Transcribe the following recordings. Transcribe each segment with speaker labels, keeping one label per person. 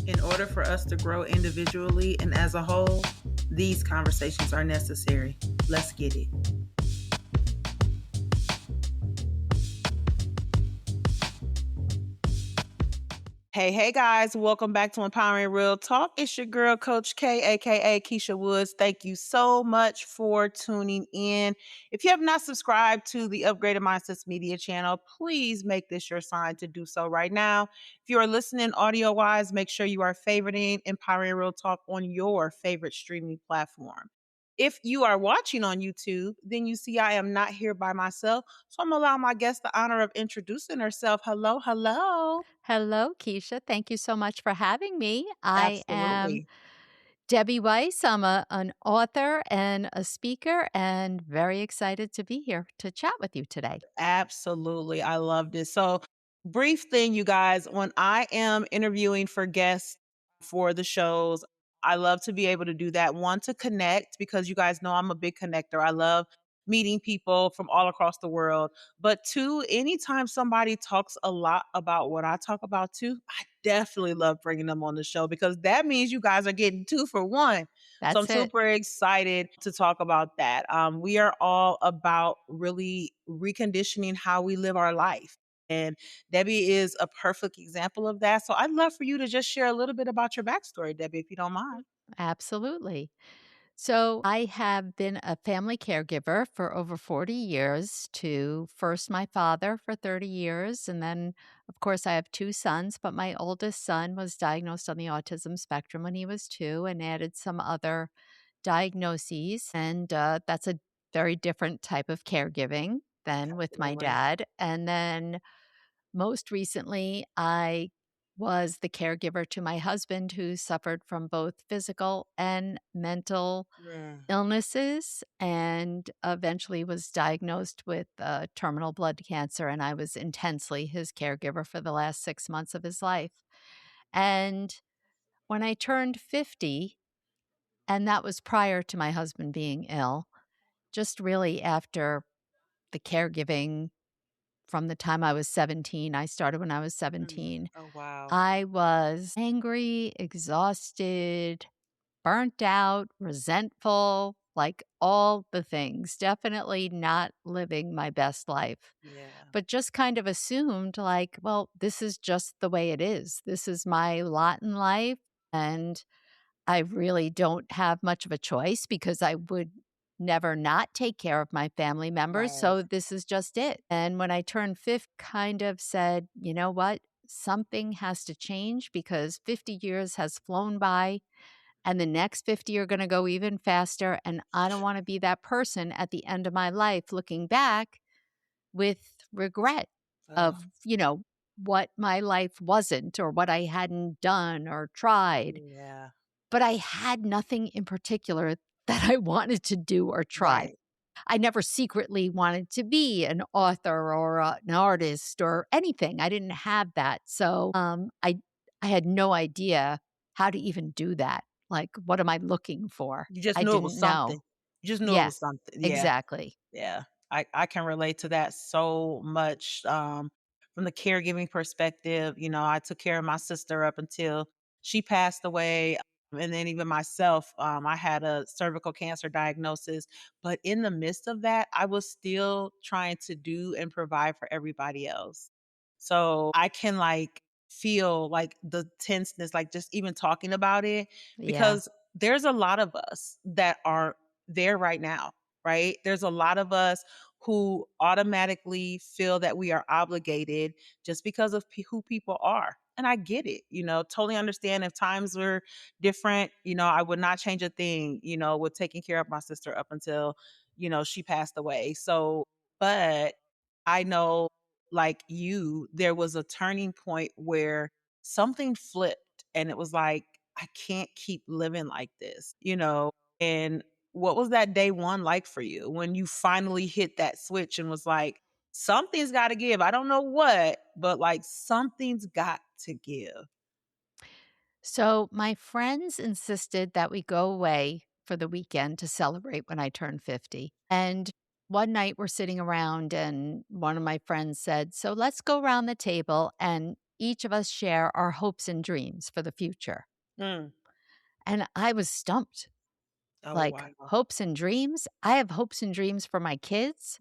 Speaker 1: In order for us to grow individually and as a whole, these conversations are necessary. Let's get it. Hey guys, welcome back to Empowering Real Talk. It's your girl, Coach K, aka Keisha Woods. Thank you so much for tuning in. If you have not subscribed to the Upgraded Mindsets Media channel, please make this your sign to do so right now. If you are listening audio wise, make sure you are favoriting Empowering Real Talk on your favorite streaming platform. If you are watching on YouTube, then you see I am not here by myself. So I'm allowing my guest the honor of introducing herself. Hello, hello.
Speaker 2: Hello, Keisha. Thank you so much for having me. I am
Speaker 1: Absolutely.
Speaker 2: Debbie Weiss. I'm an author and a speaker, and very excited to be here to chat with you today.
Speaker 1: Absolutely. I love this. So, brief thing, you guys, when I am interviewing for guests for the shows, I love to be able to do that. One, to connect, because you guys know I'm a big connector. I love meeting people from all across the world. But two, anytime somebody talks a lot about what I talk about too, I definitely love bringing them on the show because that means you guys are getting two for one. So I'm
Speaker 2: That's it.
Speaker 1: super excited to talk about that. We are all about really reconditioning how we live our life. And Debbie is a perfect example of that. So I'd love for you to just share a little bit about your backstory, Debbie, if you don't mind.
Speaker 2: Absolutely. So, I have been a family caregiver for over 40 years to first my father for 30 years. And then, of course, I have two sons, but my oldest son was diagnosed on the autism spectrum when he was 2 and added some other diagnoses. And that's a very different type of caregiving than with my
Speaker 1: Absolutely.
Speaker 2: dad. And then most recently, I was the caregiver to my husband who suffered from both physical and mental
Speaker 1: Yeah.
Speaker 2: illnesses and eventually was diagnosed with terminal blood cancer. And I was intensely his caregiver for the last 6 months of his life. And when I turned 50, and that was prior to my husband being ill, just really after the caregiving from the time I was 17, I started when I was
Speaker 1: Mm.
Speaker 2: 17.
Speaker 1: Oh, wow.
Speaker 2: I was angry, exhausted, burnt out, resentful, like all the things. Definitely not living my best life,
Speaker 1: Yeah.
Speaker 2: but just kind of assumed, like, well, this is just the way it is. This is my lot in life. And I really don't have much of a choice because I would never not take care of my family members.
Speaker 1: Right.
Speaker 2: So this is just it. And when I turned 50, kind of said, you know what? Something has to change because 50 years has flown by and the next 50 are going to go even faster. And I don't want to be that person at the end of my life looking back with regret
Speaker 1: Oh,
Speaker 2: of, what my life wasn't or what I hadn't done or tried.
Speaker 1: yeah.
Speaker 2: But I had nothing in particular that I wanted to do or try.
Speaker 1: Right.
Speaker 2: I never secretly wanted to be an author or an artist or anything. I didn't have that. So, I had no idea how to even do that. Like, what am I looking for?
Speaker 1: You just
Speaker 2: I
Speaker 1: knew it was
Speaker 2: didn't know.
Speaker 1: something. You just knew it was
Speaker 2: Yes,
Speaker 1: something. Yeah.
Speaker 2: exactly.
Speaker 1: Yeah, I can relate to that so much, from the caregiving perspective. I took care of my sister up until she passed away, and then even myself, I had a cervical cancer diagnosis, but in the midst of that, I was still trying to do and provide for everybody else. So, I can, like, feel, like, the tenseness, like, just even talking about it,
Speaker 2: Yeah.
Speaker 1: because there's a lot of us that are there right now, right? There's a lot of us who automatically feel that we are obligated just because of who people are. And I get it, totally understand if times were different, I would not change a thing, with taking care of my sister up until, she passed away. So, but I know, like you, there was a turning point where something flipped and it was like, I can't keep living like this. And what was that day one like for you when you finally hit that switch and was like, something's got to give? I don't know what, but like something's got to give.
Speaker 2: So my friends insisted that we go away for the weekend to celebrate when I turned 50. And one night we're sitting around and one of my friends said, "So let's go around the table and each of us share our hopes and dreams for the future.
Speaker 1: Mm.
Speaker 2: And I was stumped.
Speaker 1: Oh,
Speaker 2: Like,
Speaker 1: wow.
Speaker 2: hopes and dreams? I have hopes and dreams for my kids,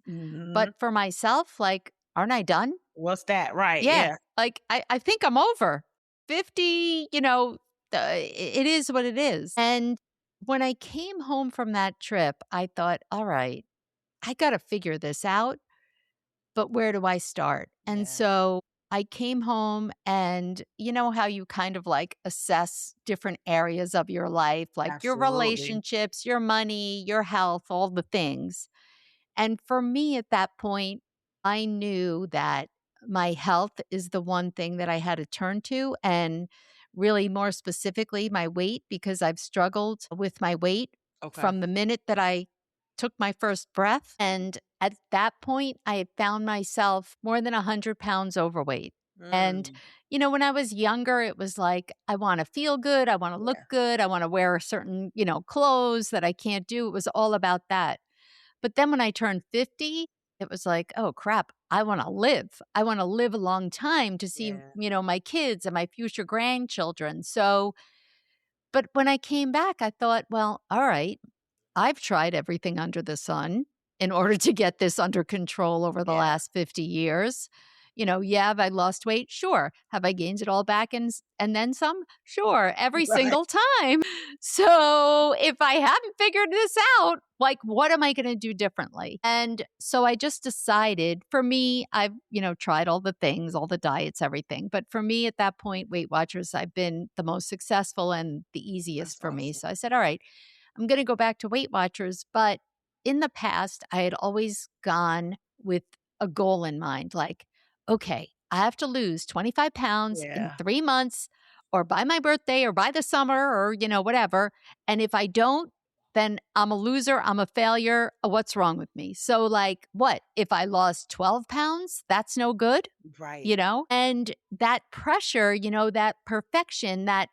Speaker 2: but
Speaker 1: Mhm.
Speaker 2: for myself, like, aren't I done?
Speaker 1: What's that? Right,
Speaker 2: Yeah,
Speaker 1: yeah.
Speaker 2: like, I think I'm over. 50, it is what it is. And when I came home from that trip, I thought, "All right, I gotta figure this out, but where do I start?" And
Speaker 1: Yeah,
Speaker 2: so I came home and you know how you kind of, like, assess different areas of your life, like your
Speaker 1: absolutely.
Speaker 2: relationships, your money, your health, all the things. And for me at that point, I knew that my health is the one thing that I had to turn to, and really more specifically, my weight, because I've struggled with my weight
Speaker 1: Okay.
Speaker 2: from the minute that I took my first breath. And at that point, I had found myself more than 100 pounds overweight. And,
Speaker 1: Mm,
Speaker 2: when I was younger, it was like, I want to feel good. I want to look
Speaker 1: yeah,
Speaker 2: good. I want to wear certain, clothes that I can't do. It was all about that. But then when I turned 50, it was like, "Oh, crap. I wanna live. I wanna live a long time to see,
Speaker 1: yeah.
Speaker 2: my kids and my future grandchildren." So but when I came back, I thought, "Well, alright. I've tried everything under the sun in order to get this under control over the
Speaker 1: Yeah.
Speaker 2: last 50 years. Yeah, have I lost weight? Sure. Have I gained it all back and then some? Sure, every
Speaker 1: Right.
Speaker 2: single time. So if I haven't figured this out, like, what am I going to do differently? And so I just decided for me, I've, tried all the things, all the diets, everything. But for me at that point, Weight Watchers, I've been the most successful and the easiest
Speaker 1: That's
Speaker 2: for me.
Speaker 1: awesome.
Speaker 2: So I said, all right, I'm going to go back to Weight Watchers. But in the past, I had always gone with a goal in mind like, okay, I have to lose 25 pounds in
Speaker 1: Yeah.
Speaker 2: 3 months or by my birthday or by the summer or, whatever. And if I don't, then I'm a loser. I'm a failure. What's wrong with me? So, like, what? If I lost 12 pounds, that's no good,
Speaker 1: Right.
Speaker 2: And that pressure, that perfection, that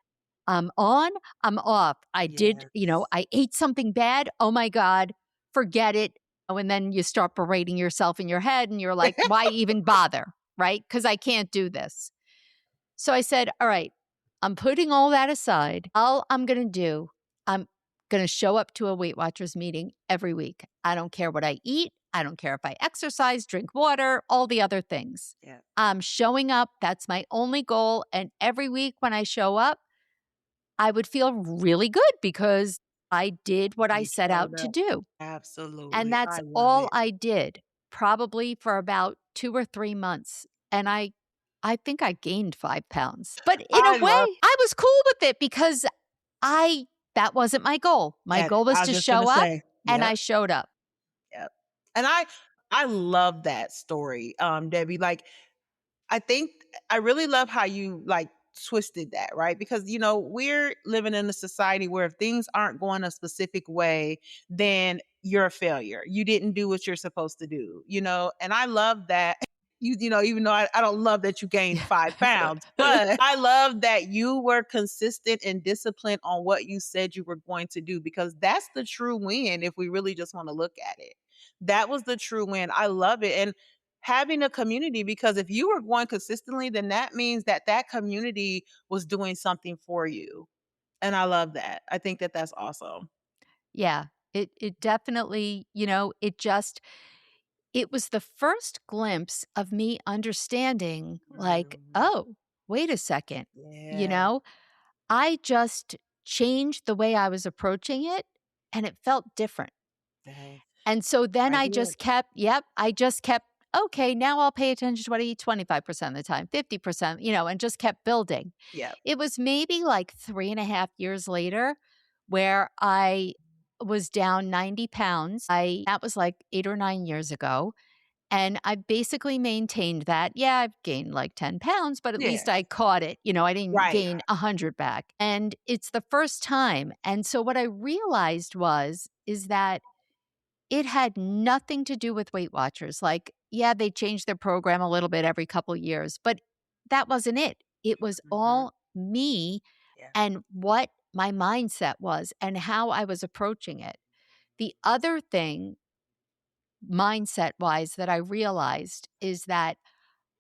Speaker 2: I'm on, I'm off. I did,
Speaker 1: Yes.
Speaker 2: I ate something bad. Oh my God, forget it. Oh, and then you start berating yourself in your head and you're like, why even bother? Right? Because I can't do this. So I said, all right, I'm putting all that aside. All I'm going to do, I'm going to show up to a Weight Watchers meeting every week. I don't care what I eat. I don't care if I exercise, drink water, all the other things.
Speaker 1: Yeah.
Speaker 2: I'm showing up. That's my only goal. And every week when I show up, I would feel really good because I did what I
Speaker 1: You
Speaker 2: set
Speaker 1: showed
Speaker 2: out to
Speaker 1: up.
Speaker 2: do. And
Speaker 1: Absolutely.
Speaker 2: that's
Speaker 1: I love
Speaker 2: all
Speaker 1: it.
Speaker 2: I did, probably for about 2 or 3 months. And I think I gained 5 pounds. But in a
Speaker 1: I
Speaker 2: way,
Speaker 1: love
Speaker 2: I was cool with it because I that wasn't my goal. My
Speaker 1: that.
Speaker 2: goal was
Speaker 1: I was
Speaker 2: to
Speaker 1: just gonna
Speaker 2: show up,
Speaker 1: say.
Speaker 2: and
Speaker 1: Yep.
Speaker 2: I showed up.
Speaker 1: Yep. And I love that story, Debbie. Like I think I really love how you like twisted that, right? Because we're living in a society where if things aren't going a specific way, then you're a failure. You didn't do what you're supposed to do, And I love that even though I don't love that you gained 5 pounds, but I love that you were consistent and disciplined on what you said you were going to do because that's the true win if we really just want to look at it. That was the true win. I love it. And having a community because if you were going consistently, then that means that that community was doing something for you. And I love that. I think that that's awesome.
Speaker 2: Yeah. It definitely, it was the first glimpse of me understanding, like,
Speaker 1: Mhm.
Speaker 2: "Oh, wait a second," you
Speaker 1: Yeah.
Speaker 2: know? I just changed the way I was approaching it, and it felt different.
Speaker 1: Hey,
Speaker 2: And so then
Speaker 1: right
Speaker 2: I
Speaker 1: here.
Speaker 2: just kept I just kept, "Okay, now I'll pay attention to what I eat 25% of the time, 50%," and just kept building.
Speaker 1: Yep.
Speaker 2: It was maybe like 3.5 years later where I was down 90 pounds. That was like 8 or 9 years ago, and I basically maintained that. Yeah, I've gained like 10 pounds, but at least
Speaker 1: Yeah.
Speaker 2: I caught it. I didn't
Speaker 1: Right.
Speaker 2: gain 100 back. And it's the first time. And so what I realized is that it had nothing to do with Weight Watchers. Like, yeah, they changed their program a little bit every couple years, but that wasn't it. It was
Speaker 1: Mhm.
Speaker 2: all me
Speaker 1: Yeah.
Speaker 2: and what my mindset was and how I was approaching it. The other thing, mindset wise, that I realized is that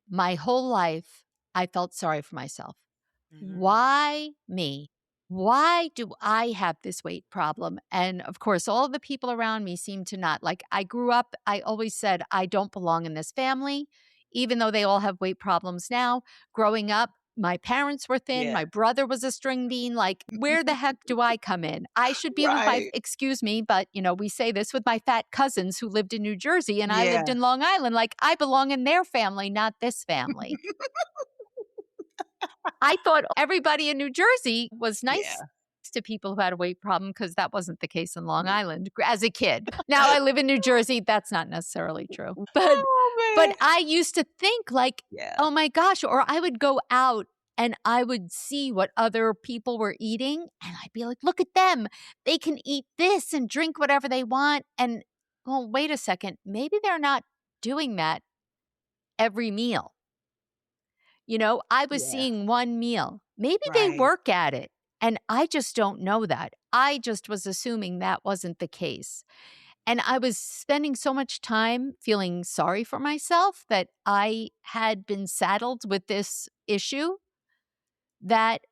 Speaker 2: my whole life, I felt sorry for myself.
Speaker 1: Mhm.
Speaker 2: Why me? Why do I have this weight problem? And of course, all the people around me seem to not. Like, I grew up, I always said, I don't belong in this family, even though they all have weight problems now. Growing up, my parents were thin.
Speaker 1: Yeah.
Speaker 2: My brother was a string bean. Like, where the heck do I come in? I should be with my,
Speaker 1: Right.
Speaker 2: excuse me, but we say this with my fat cousins who lived in New Jersey and I lived
Speaker 1: Yeah.
Speaker 2: in Long Island. Like, I belong in their family, not this family. I thought everybody in New Jersey was nice
Speaker 1: Yeah.
Speaker 2: to people who had a weight problem because that wasn't the case in Long
Speaker 1: Mm.
Speaker 2: Island as a kid. Now I live in New Jersey, that's not necessarily true.
Speaker 1: Oh,
Speaker 2: But
Speaker 1: man.
Speaker 2: I used to think like,
Speaker 1: Yeah.
Speaker 2: "Oh my gosh," or I would go out and I would see what other people were eating and I'd be like, "Look at them. They can eat this and drink whatever they want." And, well, wait a second, maybe they're not doing that every meal. I was
Speaker 1: Yeah.
Speaker 2: seeing one meal. Maybe they
Speaker 1: Right.
Speaker 2: work at it, and I just don't know that. I just was assuming that wasn't the case. And I was spending so much time feeling sorry for myself that I had been saddled with this issue that,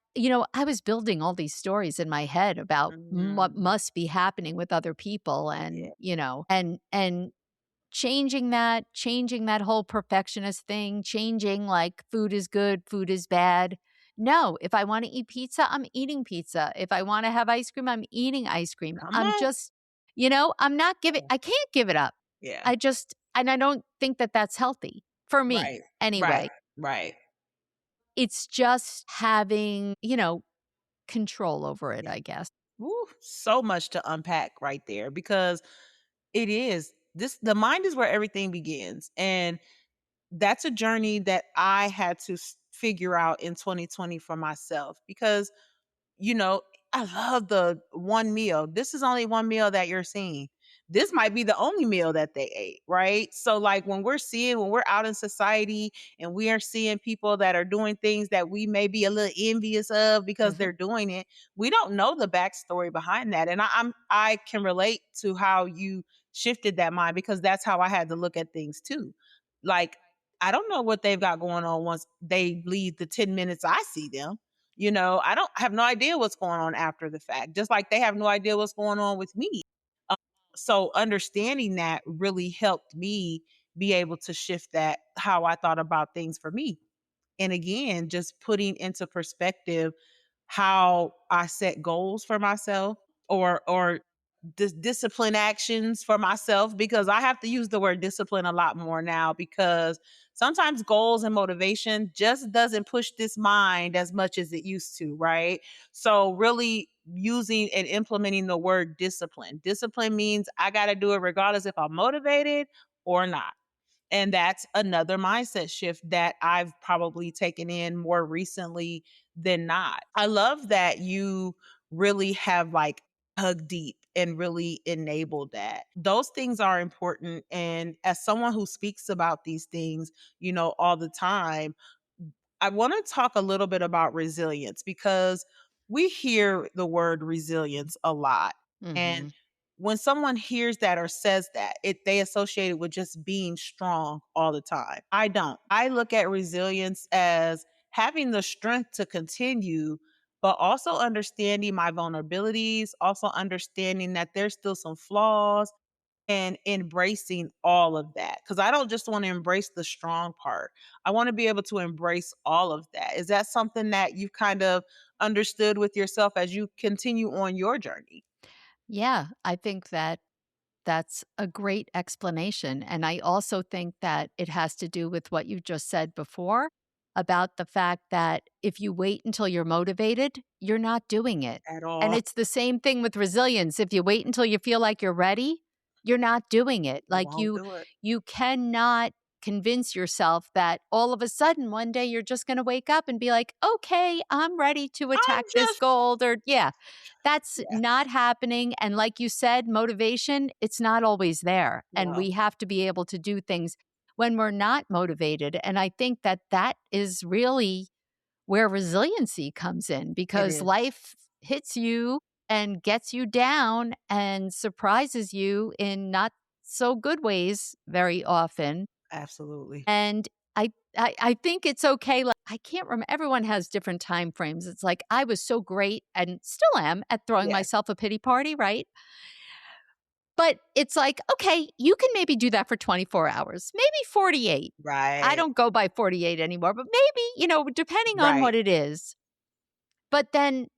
Speaker 2: I was building all these stories in my head about what
Speaker 1: Mhm.
Speaker 2: must be happening with other people
Speaker 1: Yeah.
Speaker 2: and changing that whole perfectionist thing, changing like food is good, food is bad. No, if I wanna eat pizza, I'm eating pizza. If I wanna have ice cream, I'm eating ice cream.
Speaker 1: Come
Speaker 2: I'm
Speaker 1: on.
Speaker 2: just I'm not giving I can't give it up.
Speaker 1: Yeah.
Speaker 2: I don't think that that's healthy for me
Speaker 1: Right. Right.
Speaker 2: anyway.
Speaker 1: Right.
Speaker 2: It's just having, control over it,
Speaker 1: Yeah.
Speaker 2: I guess.
Speaker 1: Ooh, so much to unpack right there because it is this the mind is where everything begins. And that's a journey that I had to figure out in 2020 for myself because you know, I love the one meal. This is only one meal that you're seeing. This might be the only meal that they ate, right? So, like when we're out in society and we are seeing people that are doing things that we may be a little envious of because
Speaker 2: Mhm.
Speaker 1: they're doing it, we don't know the backstory behind that. And I can relate to how you shifted that mind because that's how I had to look at things too. Like, I don't know what they've got going on once they leave the 10 minutes I see them. I don't have no idea what's going on after the fact, just like they have no idea what's going on with me. Um, so understanding that really helped me be able to shift that how I thought about things for me. And again, just putting into perspective how I set goals for myself or discipline actions for myself because I have to use the word discipline a lot more now because sometimes goals and motivation just doesn't push this mind as much as it used to, right? So really using and implementing the word discipline. Discipline means I got to do it regardless if I'm motivated or not. And that's another mindset shift that I've probably taken in more recently than not. I love that you really have like dug deep and really enabled that. Those things are important. And as someone who speaks about these things, all the time, I want to talk a little bit about resilience because we hear the word resilience a lot. And
Speaker 2: Mhm.
Speaker 1: when someone hears that or says that, they associate it with just being strong all the time. I don't. I look at resilience as having the strength to continue, but also understanding my vulnerabilities, also understanding that there's still some flaws and embracing all of that. Because I don't just want to embrace the strong part. I want to be able to embrace all of that. Is that something that you've kind of understood with yourself as you continue on your journey?
Speaker 2: Yeah, I think that that's a great explanation. And I also think that it has to do with what you just said before about the fact that if you wait until you're motivated, you're not doing it.
Speaker 1: At
Speaker 2: And
Speaker 1: all.
Speaker 2: it's the same thing with resilience. If you wait until you feel like you're ready, you're not doing it.
Speaker 1: You
Speaker 2: Like
Speaker 1: won't do it.
Speaker 2: you cannot convince yourself that all of a sudden one day you're just going to wake up and be like, "Okay, I'm ready to
Speaker 1: I'm
Speaker 2: attack this
Speaker 1: just
Speaker 2: goal." Or yeah, that's
Speaker 1: yeah,
Speaker 2: not happening, and like you said, motivation, it's not always there, and
Speaker 1: no,
Speaker 2: we have to be able to do things when we're not motivated, and I think that that is really where resiliency comes in
Speaker 1: it
Speaker 2: because
Speaker 1: is.
Speaker 2: life hits you and gets you down and surprises you in not so good ways very often,
Speaker 1: Absolutely.
Speaker 2: and I think it's okay I can't remember. Everyone has different time frames. It's like I was so great and still am at throwing
Speaker 1: Yes.
Speaker 2: myself a pity party, right? But it's like, okay, you can maybe do that for 24 hours, maybe 48. I
Speaker 1: Right.
Speaker 2: don't go by 48 anymore, but maybe, depending on
Speaker 1: Right.
Speaker 2: what it is. But then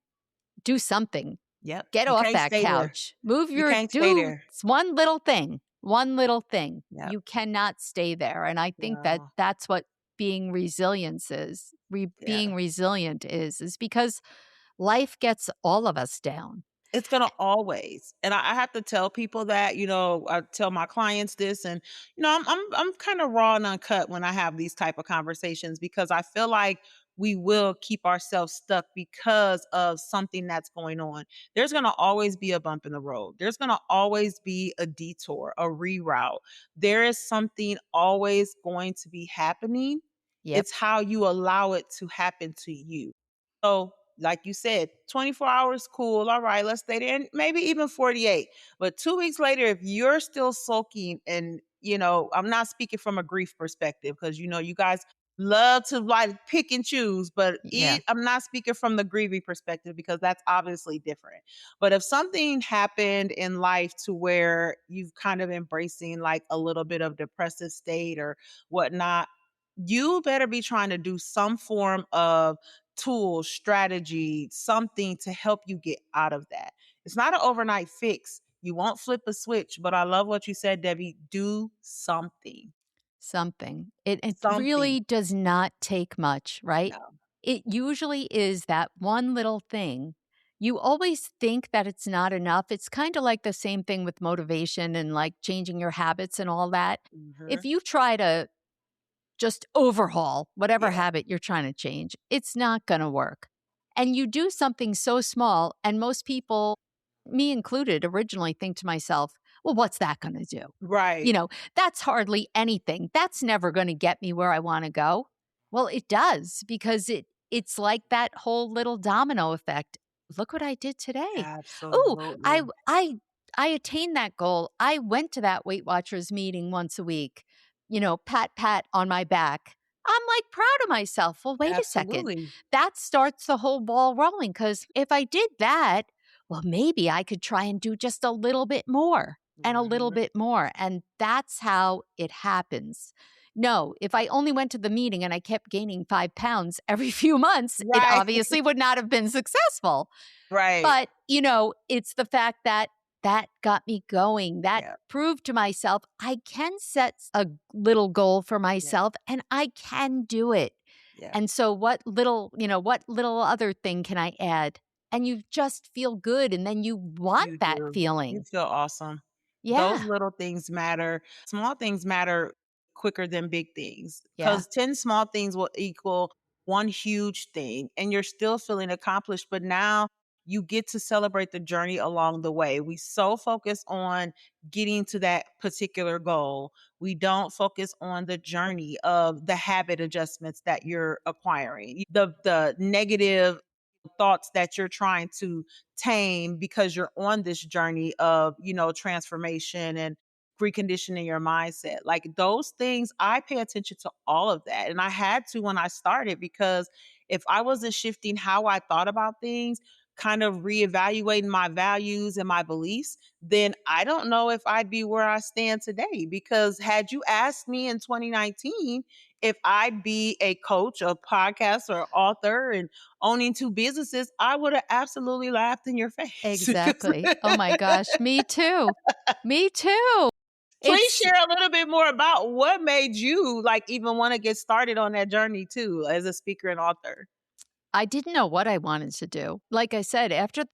Speaker 2: do something.
Speaker 1: Yep.
Speaker 2: Get
Speaker 1: You
Speaker 2: off
Speaker 1: can't
Speaker 2: that
Speaker 1: stay there.
Speaker 2: couch.
Speaker 1: You can't stay
Speaker 2: Do
Speaker 1: there.
Speaker 2: one little thing. One little thing.
Speaker 1: Yep.
Speaker 2: You cannot stay there. And I think that
Speaker 1: Yeah.
Speaker 2: that's what being resilience is.
Speaker 1: Yeah.
Speaker 2: Being resilient is because life gets all of us down.
Speaker 1: It's gonna always, and I have to tell people that, I tell my clients this, and I'm kind of raw and uncut when I have these type of conversations because I feel like we will keep ourselves stuck because of something that's going on. There's gonna always be a bump in the road. There's gonna always be a detour, a reroute. There is something always going to be happening.
Speaker 2: Yep.
Speaker 1: It's how you allow it to happen to you. So, like you said, 24 hours, cool. All right, let's stay there. And maybe even 48. But 2 weeks later, if you're still sulking, and, I'm not speaking from a grief perspective because, you guys love to like pick and choose, but
Speaker 2: Yeah.
Speaker 1: I'm not speaking from the grieving perspective because that's obviously different. But if something happened in life to where you've kind of embracing like a little bit of depressive state or whatnot, you better be trying to do some form of tool, strategy, something to help you get out of that. It's not an overnight fix. You won't flip a switch, but I love what you said, Debbie. Do something.
Speaker 2: Something. It
Speaker 1: Something.
Speaker 2: really does not take much, right?
Speaker 1: No.
Speaker 2: It usually is that one little thing. You always think that it's not enough. It's kind of like the same thing with motivation and like changing your habits and all that. If
Speaker 1: Mhm.
Speaker 2: you try to just overhaul whatever
Speaker 1: Yeah.
Speaker 2: habit you're trying to change, it's not going to work. And you do something so small, and most people, me included, originally think to myself, well, what's that going to do?
Speaker 1: Right.
Speaker 2: That's hardly anything. That's never going to get me where I want to go. Well, it does because it's like that whole little domino effect. Look what I did today. Oh, I
Speaker 1: Absolutely.
Speaker 2: I I attained that goal. I went to that Weight Watchers meeting once a week. Pat on my back. I'm like proud of myself. Well, wait a second.
Speaker 1: Absolutely.
Speaker 2: That starts the whole ball rolling because if I did that, well, maybe I could try and do just a little bit more and a little
Speaker 1: Mhm.
Speaker 2: bit more. And that's how it happens. No, if I only went to the meeting and I kept gaining 5 pounds every few months, it
Speaker 1: Right.
Speaker 2: obviously would not have been successful.
Speaker 1: Right.
Speaker 2: But, it's the fact that that got me going. That
Speaker 1: Yeah.
Speaker 2: proved to myself I can set a little goal for
Speaker 1: Yeah.
Speaker 2: myself and I can do it.
Speaker 1: Yeah.
Speaker 2: And so what little other thing can I add? And you just feel good and then you want
Speaker 1: You
Speaker 2: that
Speaker 1: do. You
Speaker 2: feeling.
Speaker 1: feel awesome. Those
Speaker 2: Yeah.
Speaker 1: little things matter. Small things matter quicker than big things
Speaker 2: Yeah.
Speaker 1: because 10 small things will equal one huge thing, and you're still feeling accomplished. But now you get to celebrate the journey along the way. We so focus on getting to that particular goal. We don't focus on the journey of the habit adjustments that you're acquiring, the negative thoughts that you're trying to tame because you're on this journey of, transformation and reconditioning your mindset. Like those things, I pay attention to all of that. And I had to when I started because if I wasn't shifting how I thought about things, kind of reevaluating my values and my beliefs, then I don't know if I'd be where I stand today. Because had you asked me in 2019 if I'd be a coach, a podcast, or author, and owning 2 businesses, I would have absolutely laughed in your face. 'Cause
Speaker 2: Exactly. Oh my gosh, me too. Me too.
Speaker 1: please
Speaker 2: It's
Speaker 1: share a little bit more about what made you, like, even wanna get started on that journey too as a speaker and author.
Speaker 2: I didn't know what I wanted to do. Like I said, after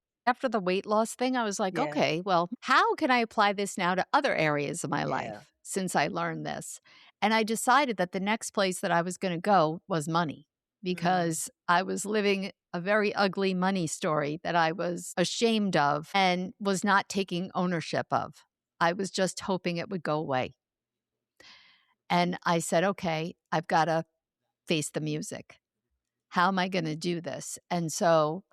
Speaker 2: the weight loss thing, I was like,
Speaker 1: Yeah,
Speaker 2: okay, well, how can I apply this now to other areas of my
Speaker 1: yeah.
Speaker 2: life since I learned this? And I decided that the next place that I was going to go was money
Speaker 1: Mm,
Speaker 2: because I was living a very ugly money story that I was ashamed of and was not taking ownership of. I was just hoping it would go away. And I said, okay, I've got to face the music. How am I going to do this? And so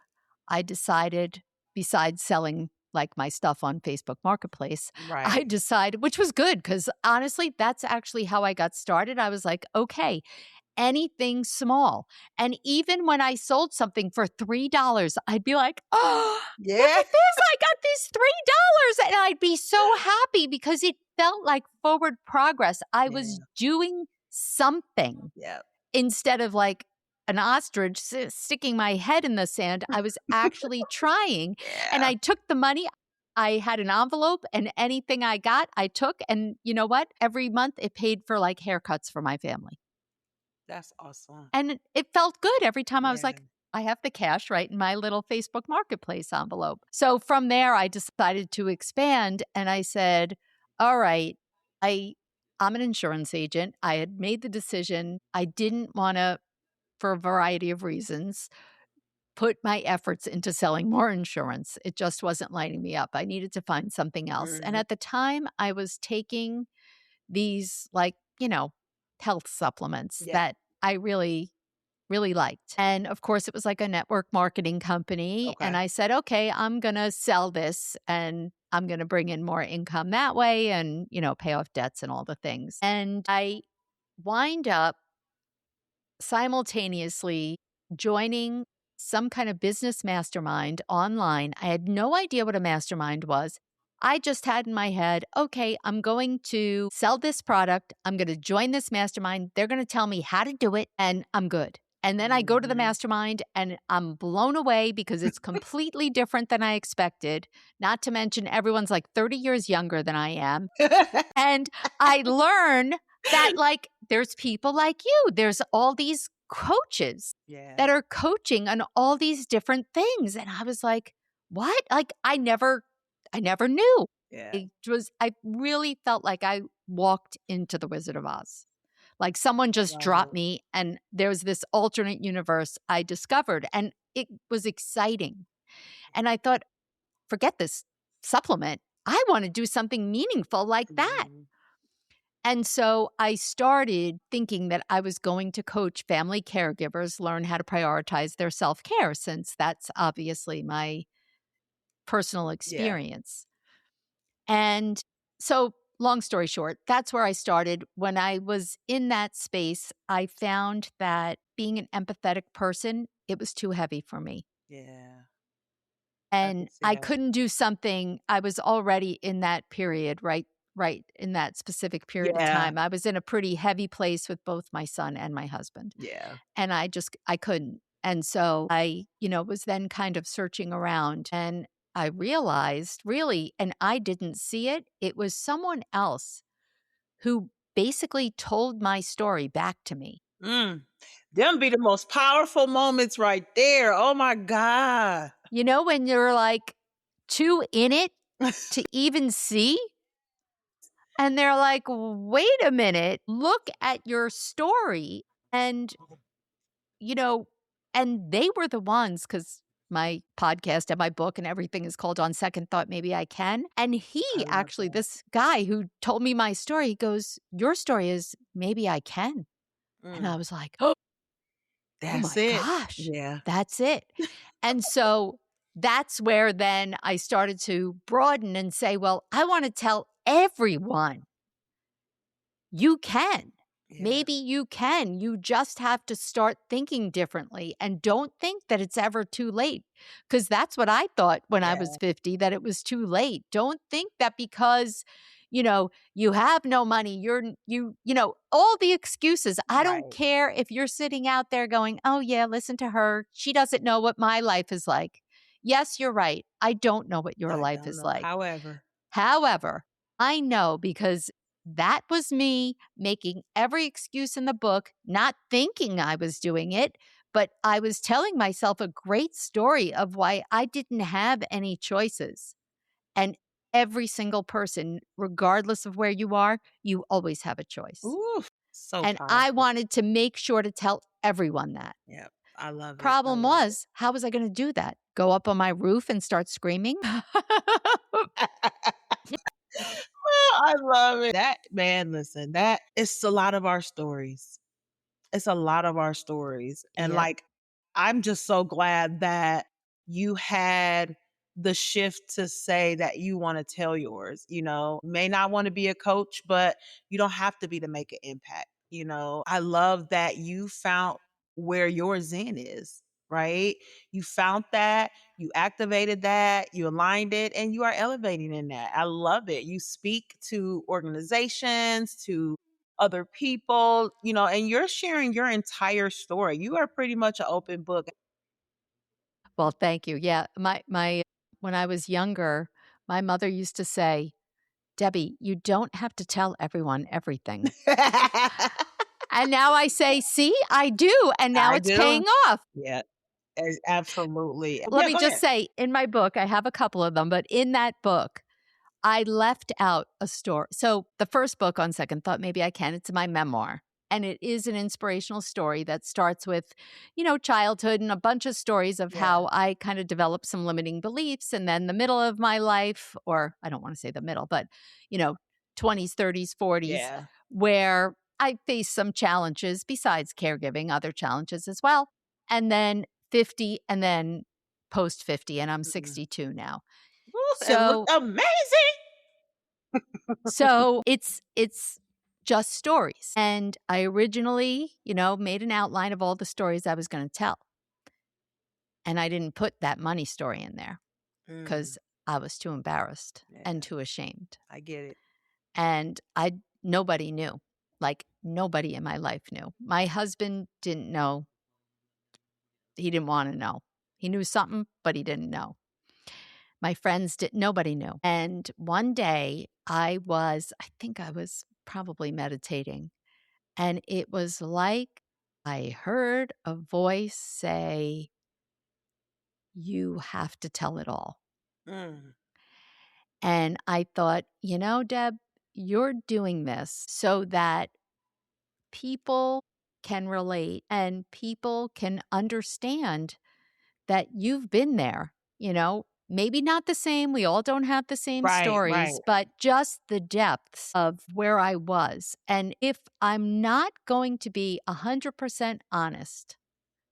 Speaker 2: I decided, besides selling like my stuff on Facebook Marketplace, I
Speaker 1: right.
Speaker 2: decided, which was good because honestly, that's actually how I got started. I was like, okay. anything small. And even when I sold something for $3, I'd be like, "Oh, look
Speaker 1: Yeah.
Speaker 2: at this. I got this $3." And I'd be so happy because it felt like forward progress. I was
Speaker 1: Yeah.
Speaker 2: doing something
Speaker 1: Yeah.
Speaker 2: instead of like an ostrich sticking my head in the sand. I was actually trying. And
Speaker 1: Yeah.
Speaker 2: I took the money. I had an envelope, and anything I got, I took. And you know what? Every month it paid for like haircuts for my family.
Speaker 1: That's awesome.
Speaker 2: And it felt good every time I was
Speaker 1: Yeah.
Speaker 2: like, I have the cash right in my little Facebook Marketplace envelope. So from there, I decided to expand and I said, all right, I I'm an insurance agent. I had made the decision. I didn't want to, for a variety of reasons, put my efforts into selling more insurance. It just wasn't lighting me up. I needed to find something else. And
Speaker 1: Mhm.
Speaker 2: at the time, I was taking these like, health supplements
Speaker 1: Yeah.
Speaker 2: that I really liked. And of course, it was like a network marketing company. And
Speaker 1: Okay.
Speaker 2: I said, okay, I'm going to sell this and I'm going to bring in more income that way and, pay off debts and all the things. And I wind up simultaneously joining some kind of business mastermind online. I had no idea what a mastermind was. I just had in my head, okay, I'm going to sell this product. I'm going to join this mastermind. They're going to tell me how to do it, and I'm good. And then I go to the
Speaker 1: Mhm.
Speaker 2: mastermind and I'm blown away because it's completely different than I expected. Not to mention, everyone's like 30 years younger than I am. And I learn that, like, there's people like you, there's all these coaches
Speaker 1: Yeah.
Speaker 2: that are coaching on all these different things, and I was like, "What?" Like, I never knew.
Speaker 1: Yeah.
Speaker 2: I really felt like I walked into the Wizard of Oz. Like, someone just
Speaker 1: Love
Speaker 2: dropped
Speaker 1: it.
Speaker 2: me, and there's this alternate universe I discovered, and it was exciting, and I thought, "Forget this supplement. I wanna do something meaningful like that."
Speaker 1: Mhm.
Speaker 2: And so I started thinking that I was going to coach family caregivers learn how to prioritize their self care, since that's obviously my personal
Speaker 1: Yeah.
Speaker 2: experience. And so, long story short, that's where I started. When I was in that space, I found that being an empathetic person, it was too heavy for me.
Speaker 1: Yeah. I
Speaker 2: And
Speaker 1: can see
Speaker 2: I
Speaker 1: that.
Speaker 2: couldn't do something. I was already in that period, right in that specific period of
Speaker 1: Yeah.
Speaker 2: time. I was in a pretty heavy place with both my son and my husband,
Speaker 1: Yeah.
Speaker 2: and I couldn't. And so I, was then kind of searching around, and I realized really, and I didn't see it, it was someone else who basically told my story back to me.
Speaker 1: Mm. Them be the most powerful moments right there. Oh my god.
Speaker 2: When you're like too in it to even see? And they're like, "Wait a minute, look at your story." And, you know, and they were the ones, because my podcast and my book and everything is called On Second Thought, Maybe I Can. And he
Speaker 1: I love
Speaker 2: actually,
Speaker 1: that.
Speaker 2: this guy who told me my story, he goes, "Your story is maybe I can." And I
Speaker 1: Mm.
Speaker 2: was like, "Oh
Speaker 1: That's
Speaker 2: my
Speaker 1: it.
Speaker 2: gosh,
Speaker 1: Yeah.
Speaker 2: that's it." And so that's where then I started to broaden and say, well, I want to tell everyone you can.
Speaker 1: Yeah.
Speaker 2: Maybe you can. You just have to start thinking differently and don't think that it's ever too late. Because that's what I thought when I was
Speaker 1: Yeah.
Speaker 2: 50, that it was too late. Don't think that because, you have no money, all the excuses. I don't
Speaker 1: Right.
Speaker 2: care if you're sitting out there going, oh, yeah, listen to her. She doesn't know what my life is like. Yes, you're right. I don't know what your
Speaker 1: I
Speaker 2: life
Speaker 1: don't
Speaker 2: is
Speaker 1: know.
Speaker 2: like.
Speaker 1: However,
Speaker 2: However, I know because that was me making every excuse in the book, not thinking I was doing it, but I was telling myself a great story of why I didn't have any choices. And every single person, regardless of where you are, you always have a choice.
Speaker 1: ooh, so
Speaker 2: And I
Speaker 1: powerful.
Speaker 2: wanted to make sure to tell everyone that.
Speaker 1: Yeah. I love it. I
Speaker 2: Problem
Speaker 1: love it.
Speaker 2: was, how was I going to do that? Go up on my roof and start screaming?
Speaker 1: I love it. That man, listen, that it's a lot of our stories. It's a lot of our stories. And
Speaker 2: Yep.
Speaker 1: like, I'm just so glad that you had the shift to say that you want to tell yours, may not want to be a coach, but you don't have to be to make an impact. I love that you found where your zen is, right? You found that, you activated that, you aligned it, and you are elevating in that. I love it. You speak to organizations, to other people, and you're sharing your entire story. You are pretty much an open book.
Speaker 2: Well, thank you. Yeah, my when I was younger, my mother used to say, "Debbie, you don't have to tell everyone everything." And now I say, "See, I do, and now
Speaker 1: I
Speaker 2: it's paying
Speaker 1: do.
Speaker 2: off."
Speaker 1: Yeah, absolutely.
Speaker 2: Let
Speaker 1: Yeah,
Speaker 2: me
Speaker 1: go
Speaker 2: just
Speaker 1: ahead.
Speaker 2: say, in my book, I have a couple of them, but in that book, I left out a story. So the first book, on second thought, maybe I can. It's my memoir. And it is an inspirational story that starts with, childhood and a bunch of stories of
Speaker 1: Yeah,
Speaker 2: how I kind of developed some limiting beliefs. And then the middle of my life, or I don't want to say the middle, but, you know, 20s, 30s, 40s,
Speaker 1: yeah.
Speaker 2: where I faced some challenges besides caregiving, other challenges as well. And then 50, and then post 50, and I'm
Speaker 1: Mhm.
Speaker 2: 62 now.
Speaker 1: Woo, and look
Speaker 2: So
Speaker 1: amazing.
Speaker 2: so it's just stories. And I originally, made an outline of all the stories I was gonna tell, and I didn't put that money story in there
Speaker 1: Mm,
Speaker 2: because I was too embarrassed and
Speaker 1: yeah,
Speaker 2: too ashamed.
Speaker 1: I get it.
Speaker 2: And I nobody knew. Like, nobody in my life knew. My husband didn't know. He didn't wanna know. He knew something, but he didn't know. My friends did nobody knew. And one day, I think I was probably meditating. And it was like I heard a voice say, "You have to tell it all."
Speaker 1: Mm,
Speaker 2: And I thought, Deb, you're doing this so that people can relate and people can understand that you've been there, Maybe not the same. We all don't have the same
Speaker 1: right, right.
Speaker 2: stories, but just the depths of where I was. And if I'm not going to be 100% honest,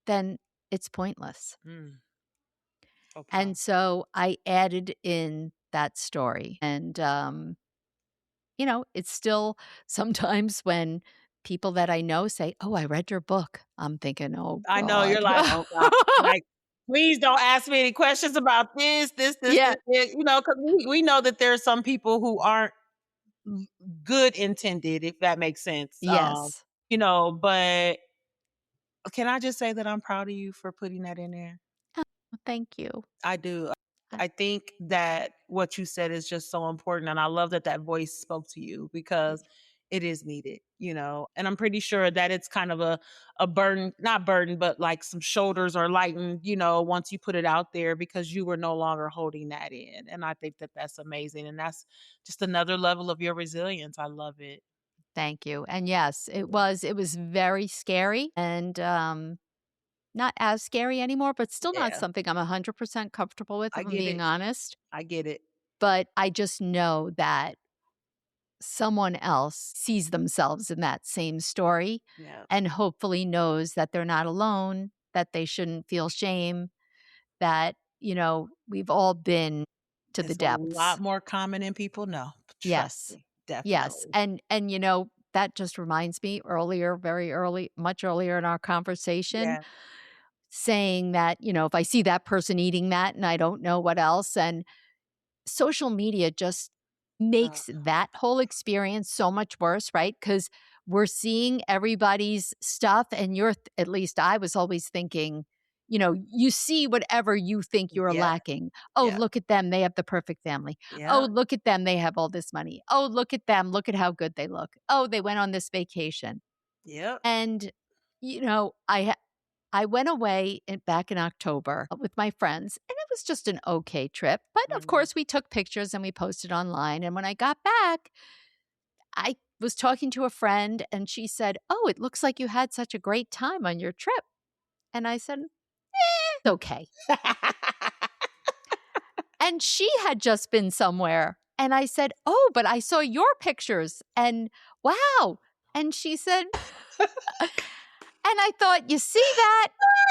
Speaker 2: then it's pointless.
Speaker 1: Mm, so
Speaker 2: And
Speaker 1: powerful.
Speaker 2: so I added in that story. And, it's still sometimes when people that I know say, "Oh, I read your book," I'm thinking, "Oh,
Speaker 1: I know you're
Speaker 2: God."
Speaker 1: like, "Oh god," like, "Please don't ask me any questions about
Speaker 2: Yeah.
Speaker 1: this," 'cause we know that there are some people who aren't g good intended, if that makes sense,
Speaker 2: Yes.
Speaker 1: but can I just say that I'm proud of you for putting that in there?
Speaker 2: Oh, thank you.
Speaker 1: I do.
Speaker 2: I
Speaker 1: I think that what you said is just so important, and I love that that voice spoke to you because it is needed, and I'm pretty sure that it's kind of a burden, not burden, but like some shoulders are lightened, once you put it out there because you were no longer holding that in, and I think that that's amazing, and that's just another level of your resilience. I love it.
Speaker 2: Thank you. And yes, it was very scary and, not as scary anymore, but still not
Speaker 1: Yeah,
Speaker 2: something I'm 100% comfortable with,
Speaker 1: I
Speaker 2: if I'm
Speaker 1: get
Speaker 2: being
Speaker 1: it.
Speaker 2: honest.
Speaker 1: I get it.
Speaker 2: But I just know that someone else sees themselves in that same story
Speaker 1: Yeah.
Speaker 2: and hopefully knows that they're not alone, that they shouldn't feel shame, that, we've all been to the
Speaker 1: It's a lot
Speaker 2: depths.
Speaker 1: more common than people know. Trust
Speaker 2: Yes.
Speaker 1: me.
Speaker 2: Yes.
Speaker 1: Definitely.
Speaker 2: And that just reminds me earlier, very early, much earlier in our conversation,
Speaker 1: Yeah.
Speaker 2: saying that, if I see that person eating that and I don't know what else, and social media just
Speaker 1: Uh,
Speaker 2: makes that whole experience so much worse, right? Because we're seeing everybody's stuff, and at least I was always thinking, you see whatever you think you're
Speaker 1: yeah.
Speaker 2: lacking. Oh,
Speaker 1: Yeah.
Speaker 2: look at them. They have the perfect family. Oh,
Speaker 1: Yeah.
Speaker 2: look at them. They have all this money. Oh, look at them. Look at how good they look. Oh, they went on this vacation.
Speaker 1: Yep.
Speaker 2: And, I went away back in October with my friends, and it was just an okay trip. But of
Speaker 1: Mhm.
Speaker 2: course, we took pictures and we posted online. And when I got back, I was talking to a friend and she said, "Oh, it looks like you had such a great time on your trip." And I said, "It's okay." And she had just been somewhere. And I said, "Oh, but I saw your pictures and wow." And she said, and I thought, "You see that?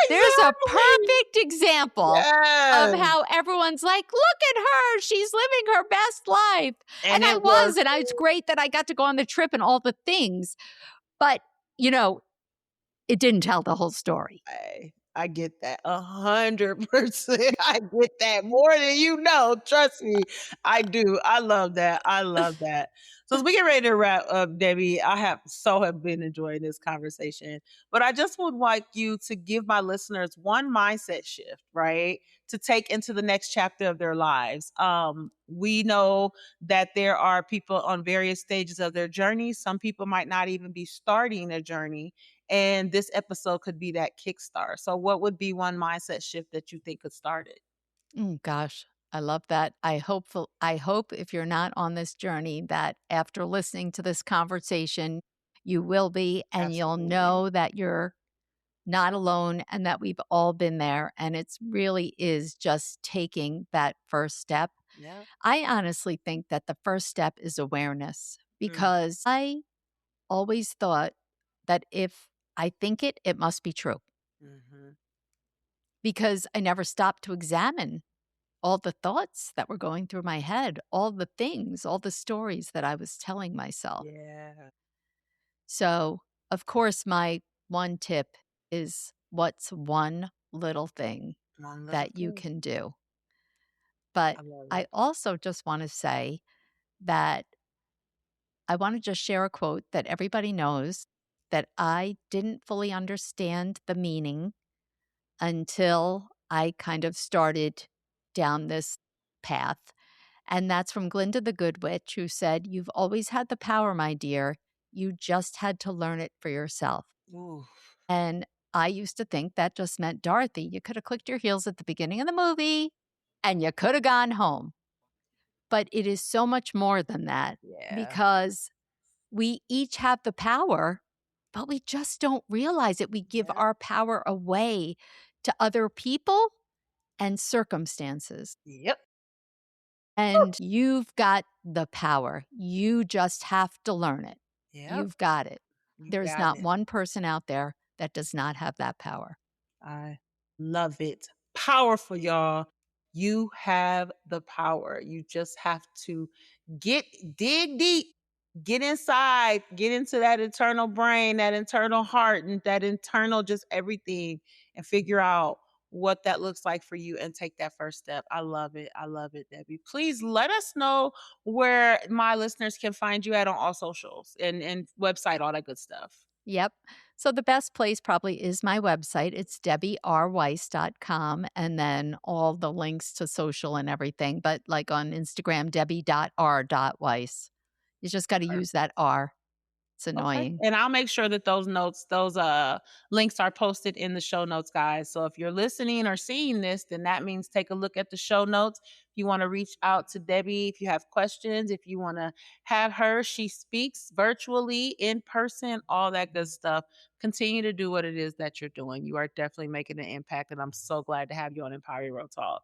Speaker 2: There's a
Speaker 1: Exactly.
Speaker 2: perfect example of
Speaker 1: Yes.
Speaker 2: how everyone's like, 'Look at her. She's living her best life.'"
Speaker 1: And
Speaker 2: And I
Speaker 1: it was
Speaker 2: was, and it's great that I got to go on the trip and all the things. But you know, it didn't tell the whole story.
Speaker 1: I get that 100%. I get that more than you know, trust me. I do. I love that. I love that. So as we get ready to wrap up, Debbie, have been enjoying this conversation, but I just would like you to give my listeners one mindset shift, right? To take into the next chapter of their lives. We know that there are people on various stages of their journey. Some people might not even be starting a journey, and this episode could be that kickstart. So what would be one mindset shift that you think could start it?
Speaker 2: Gosh, I love that. I hope if you're not on this journey that after listening to this conversation, you will be and you'll
Speaker 1: Absolutely.
Speaker 2: know that you're not alone and that we've all been there and it's really is just taking that first step.
Speaker 1: Yeah.
Speaker 2: I honestly think that the first step is awareness
Speaker 1: Mm,
Speaker 2: because I always thought that if I think it, it must be true
Speaker 1: mhm.
Speaker 2: because I never stopped to examine all the thoughts that were going through my head, all the things, all the stories that I was telling myself.
Speaker 1: Yeah.
Speaker 2: So, of course, my one tip is what's one little thing
Speaker 1: One little
Speaker 2: that you
Speaker 1: thing.
Speaker 2: can do? But
Speaker 1: I love
Speaker 2: I
Speaker 1: it.
Speaker 2: also just want to say that I want to just share a quote that everybody knows that I didn't fully understand the meaning until I kind of started down this path. And that's from Glinda the Good Witch, who said, "You've always had the power, my dear. You just had to learn it for yourself."
Speaker 1: Ooh,
Speaker 2: And I used to think that just meant Dorothy. You could have clicked your heels at the beginning of the movie and you could have gone home. But it is so much more than that
Speaker 1: yeah.
Speaker 2: because we each have the power, but we just don't realize it. We give
Speaker 1: Yeah.
Speaker 2: our power away to other people and circumstances.
Speaker 1: Yep.
Speaker 2: And you've got the power. You just have to learn it.
Speaker 1: Yep.
Speaker 2: You've got it.
Speaker 1: You
Speaker 2: There's
Speaker 1: got
Speaker 2: not
Speaker 1: it.
Speaker 2: one person out there that does not have that power.
Speaker 1: I love it. Powerful, y'all. You have the power. You just have to get dig deep, get inside, get into that internal brain, that internal heart, and that internal just everything, and figure out what that looks like for you and take that first step. I love it. I love it, Debbie. Please let us know where my listeners can find you at on all socials and website, all that good stuff.
Speaker 2: Yep. So the best place probably is my website. It's debbier.weiss.com and then all the links to social and everything. But like on Instagram, debbie.r.weiss. You just got to use that R. It's
Speaker 1: Okay.
Speaker 2: annoying.
Speaker 1: And I'll make sure that those links are posted in the show notes, guys. So if you're listening or seeing this, then that means take a look at the show notes. If you want to reach out to Debbie, if you have questions, if you want to have her, she speaks virtually, in person, all that good stuff. Continue to do what it is that you're doing. You are definitely making an impact. And I'm so glad to have you on Empower Your World Talk.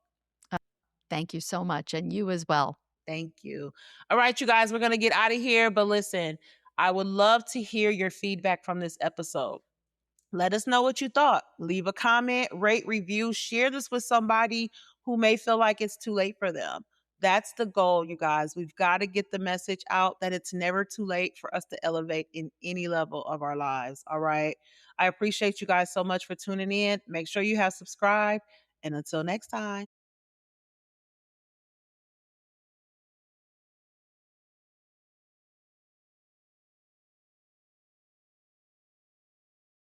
Speaker 2: Thank you so much. And you as well.
Speaker 1: Thank you. All right, you guys, we're going to get out of here. But listen, I would love to hear your feedback from this episode. Let us know what you thought. Leave a comment, rate, review, share this with somebody who may feel like it's too late for them. That's the goal, you guys. We've got to get the message out that it's never too late for us to elevate in any level of our lives. All right. I appreciate you guys so much for tuning in. Make sure you have subscribed. And until next time.